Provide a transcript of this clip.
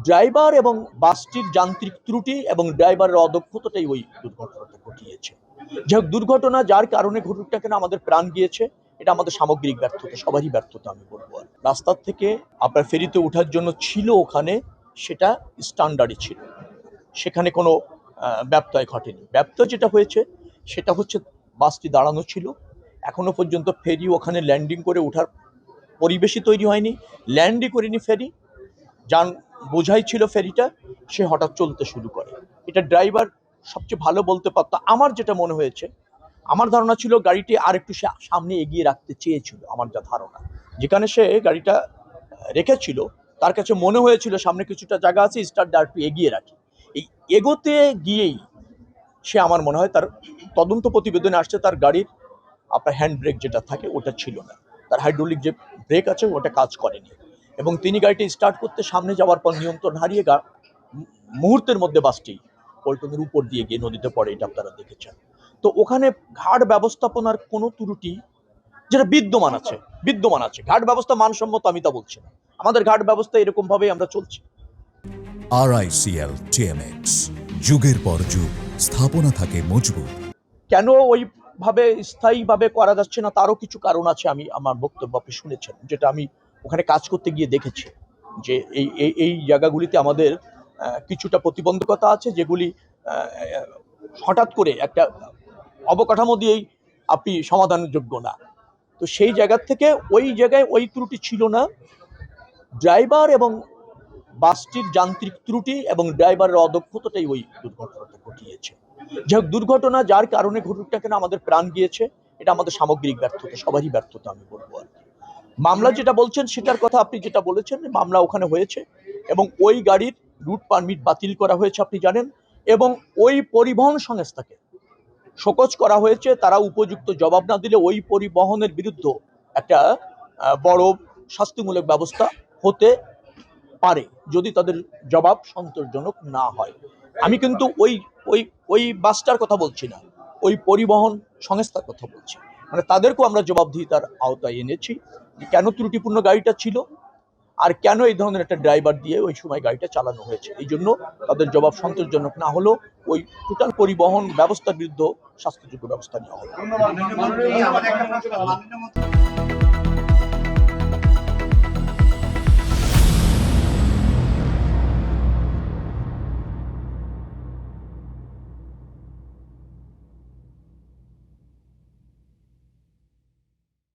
Driver এবং বাসটির যান্ত্রিক ত্রুটি এবং ড্রাইভারের অদক্ষতাটাই ওই দুর্ঘটনাটা ঘটিয়েছে। যাই হোক, দুর্ঘটনা যার কারণে ঘটুক না কেন, আমাদের প্রাণ গিয়েছে, এটা আমাদের সামগ্রিক ব্যর্থতা, সবারই ব্যর্থতা আমি বলবো। রাস্তার থেকে আপনার ফেরিতে ওঠার জন্য ছিল ওখানে, সেটা স্ট্যান্ডার্ডই ছিল, সেখানে কোনো ব্যত্যয় ঘটেনি। ব্যত্যয় যেটা হয়েছে সেটা হচ্ছে বাসটি দাঁড়ানো ছিল, এখনো পর্যন্ত ফেরি ওখানে ল্যান্ডিং করে ওঠার পরিবেশই তৈরি হয়নি, ল্যান্ডই করেনি ফেরি, যান বোঝাই ছিল ফেরিটা, সে হঠাৎ চলতে শুরু করে। এটা ড্রাইভার সবচেয়ে ভালো বলতে পারতো। আমার যেটা মনে হয়েছে, আমার ধারণা ছিল গাড়িটি আর একটু সামনে এগিয়ে রাখতে চেয়েছিল, আমার যা ধারণা। যেখানে সে গাড়িটা রেখেছিল তার কাছে মনে হয়েছিল সামনে কিছুটা জায়গা আছে, স্টার্ট আর একটু এগিয়ে রাখি। এই এগোতে গিয়েই সে, আমার মনে হয় তার তদন্ত প্রতিবেদনে আসছে, তার গাড়ির আপনার হ্যান্ড ব্রেক যেটা থাকে ওটা ছিল না, তার হাইড্রোলিক যে ব্রেক আছে ওটা কাজ করেনি, এবং তিনি গাড়িটি স্টার্ট করতে সামনে যাওয়ার পর নিয়ন্ত্রণ হারিয়ে মুহূর্তের মধ্যে বাসটি পল্টনের উপর দিয়ে গিয়ে নদীতে পড়ে, এটা আপনারা দেখেছেন। তো ওখানে ঘাট ব্যবস্থাপনার কোনো ত্রুটি যেটা বিদ্যমান আছে, ঘাট ব্যবস্থা মানসম্মত আমি তা বলছি না, আমাদের ঘাট ব্যবস্থা এরকম ভাবেই আমরা চলছি। RICL TMX, যুগের পর যুগ স্থাপনা থাকে মজবুত। কেন ওইভাবে স্থায়ীভাবে করা যাচ্ছে না তারও কিছু কারণ আছে, আমি আমার বক্তব্য আপনি শুনেছেন, যেটা আমি ওখানে কাজ করতে গিয়ে দেখেছি, যে এই জায়গাগুলিতে আমাদের কিছুটা প্রতিবন্ধকতা আছে, যেগুলি হঠাৎ করে একটা অবকাঠামো দিয়েই আপনি সমাধানের যোগ্য না। তো সেই জায়গা থেকে ওই জায়গায় ওই ত্রুটি ছিল না, ড্রাইভার এবং বাসটির যান্ত্রিক ত্রুটি এবং ড্রাইভারের অদক্ষতাটাই ওই দুর্ঘটনাটা ঘটিয়েছে। যাই হোক, দুর্ঘটনা যার কারণে ঘটুক না কেন, আমাদের প্রাণ গিয়েছে, এটা আমাদের সামগ্রিক ব্যর্থতা, সবারই ব্যর্থতা আমি বলবো। মামলা যেটা বলছেন সেটার কথা, আপনি যেটা বলেছেন, মামলা ওখানে হয়েছে এবং ওই গাড়ির রুট পারমিট বাতিল করা হয়েছে আপনি জানেন, এবং ওই পরিবহন সংস্থাকে শোকজ করা হয়েছে। তারা উপযুক্ত জবাব না দিলে ওই পরিবহনের বিরুদ্ধে একটা বড় শাস্তিমূলক ব্যবস্থা হতে পারে, যদি তাদের জবাব সন্তোষজনক না হয়। আমি কিন্তু ওই ওই ওই বাসটার কথা বলছি না, ওই পরিবহন সংস্থার কথা বলছি। মানে তাদেরকেও আমরা জবাবদিহিতার আওতায় এনেছি, কেন ত্রুটিপূর্ণ গাড়িটা ছিল আর কেন এই ধরনের একটা ড্রাইভার দিয়ে ওই সময় গাড়িটা চালানো হয়েছে। এই জন্য তাদের জবাব সন্তোষজনক না হলেও ওই টোটাল পরিবহন ব্যবস্থার বিরুদ্ধে শাস্তিযোগ্য ব্যবস্থা নেওয়া হবে।